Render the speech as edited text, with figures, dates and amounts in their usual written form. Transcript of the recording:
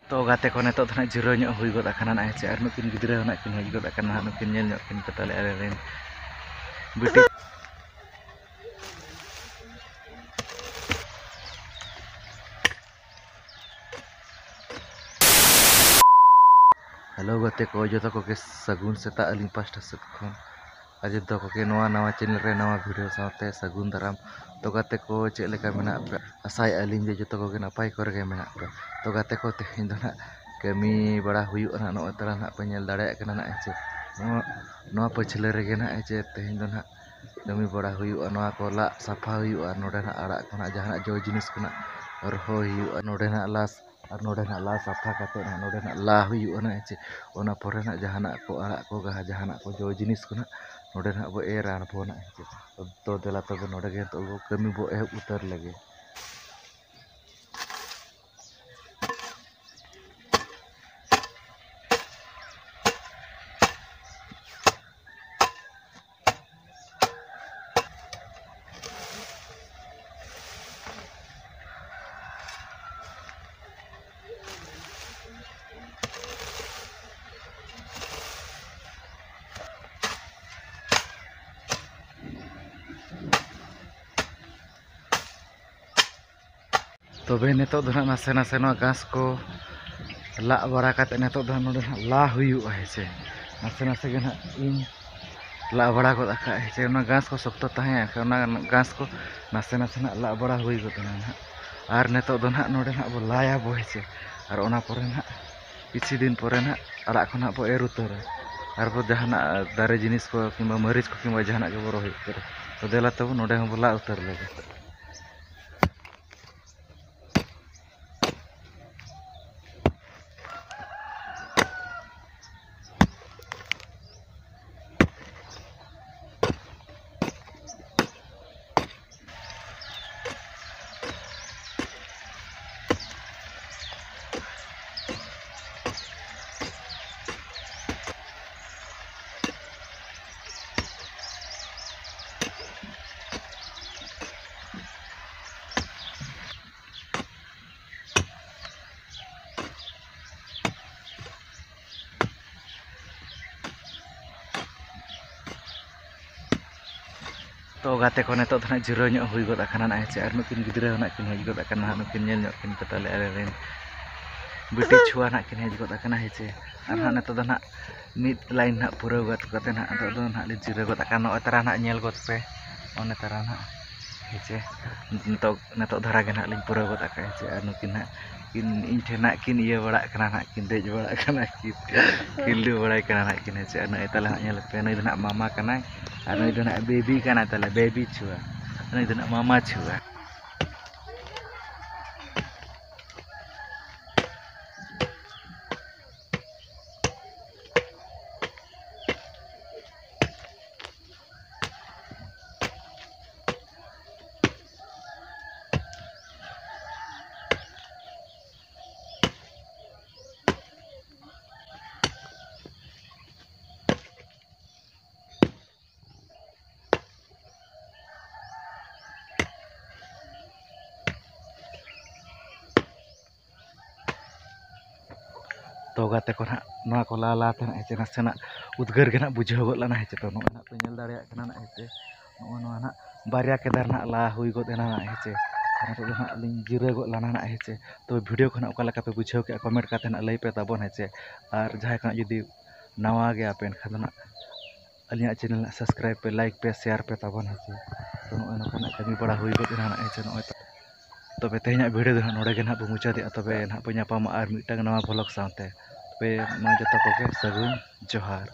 तो गाते को नितो धना जिरो ᱧᱚᱜ ᱦᱩᱭ ᱜᱚᱫ ᱟᱠᱟᱱᱟ ᱱᱟᱜ ᱦᱮᱸᱪᱮ ᱟᱨ ᱱᱩᱠᱤᱱ ᱜᱤᱫᱽᱨᱟᱹ ᱦᱚᱸ ᱱᱟᱜ ᱠᱤᱱ ᱦᱮᱡ ᱜᱚᱫ ᱟᱠᱟᱱᱟ ᱱᱟᱜ ᱱᱩᱠᱤᱱ ᱧᱮᱞ ᱧᱚᱜ ᱠᱤᱱ ᱯᱮ ᱛᱟᱞᱮ ᱟᱞᱮᱨᱮᱱ ᱵᱤᱴᱤ हेलो गाते को जो को सगुन सेता अली पास्टा सेत खन आज जो को नवा चैनल रे नवा वीडियो साथे सगुन दाराम तो गाते को चेक लेका मेना पे आसाय अली जे जो को नपाय को रे मेना पे तो गाते को तेहिन दो ना कमी बड़ा हुयु ना नो तरा ना पे नेल दाड़े कना ना एचे नो पछले रे ना एचे तेहिन दो ना कमी बड़ा हुयु नो को ला साफा हुयु नोडे ना आड़ा को ना जहाना जो जिनिस को ना रहो हुयु नोडे ना लास और नोडे ना ला साफा काते ना नोडे ना ला हुयु ना एचे ओना परे ना जहाना को आड़ा को गा जहाना को जो जिनिस को ना नोडे ना बो एरा बो ना एचे तो देला तो नोडे गे तो कमी बो ए उतर लगे तबे नेतो दो नासे नासे घास को ला बड़ा काते नेतो दो नोडे ला हुयुआ हेचे नासे नासे गे ना इन ला बड़ा गद आका हेचे ओना घास को सख्त ताहे ओना घास को नासे नासे ना ला बड़ा हुई गदना ना आर नेतो दो ना नोडे ना बो लाया बो हेचे आर ओना परे ना किछि दिन परे ना आड़ा को ना बो एर उतर आर बो जहाना दारे जिनिस को किंबा मरीच को किंबा जहाना के बो रोहि तो देला तब नोडे हम ला उतर लगे तो गाते को नितो धना जिरो ᱧᱚᱜ हुई गद आकाना ना हेचे आर नुकिन गिद्रा ना किन हेज गद आकाना नुकिन नेल ᱧᱚᱜ किन पताले आलेरेन बिटी छुआ ना किन हेज गद आकाना हेचे आर ना नितो दना मिड लाइन ना पूरा गद कते ना तो दो ना ले जिरो गद आकाना अतरा ना नेल गद पे ओने तरा ना हेचे नितो धरा गे ना लिन पूरा गद आका हेचे आर नुकिन ना किन इन ठेना किन ये बड़ा kana ना किन देज बड़ा kana किन लु बड़ा kana ना किन हेचे ना एतला नेल पे नै दना मामा kana आर नै दना बेबी kana तला बेबी छुआ नै दना मामा छुआ तो गाते को ना को ला थे हेचे नासेना उद्गार के ना बुझाव गद लाना हेचे तो ना पे नेल दाड़े ना हेचे ना बारिया केदार ना ला हुई गद ना हेचे तो ना लिन जिरा गद लाना ना हेचे तो वीडियो को ना ओका लका पे बुझाव के कमेंट काते ना लई पे ताबन हेचे आर जहां का यदि नवा गया पे एनखान ना अलिया चैनल ना सब्सक्राइब पे लाइक पे शेयर पे ताबन हेचे तो नोका ना कमी बड़ा हुई गद ना हेचे तबे तेहना वीडियो दो नोडे गे ना बो मुचादे तबे ना पे नापामा आर मिटांग नवा ब्लॉग साथे पे मा जतो को के सगुन जोहार।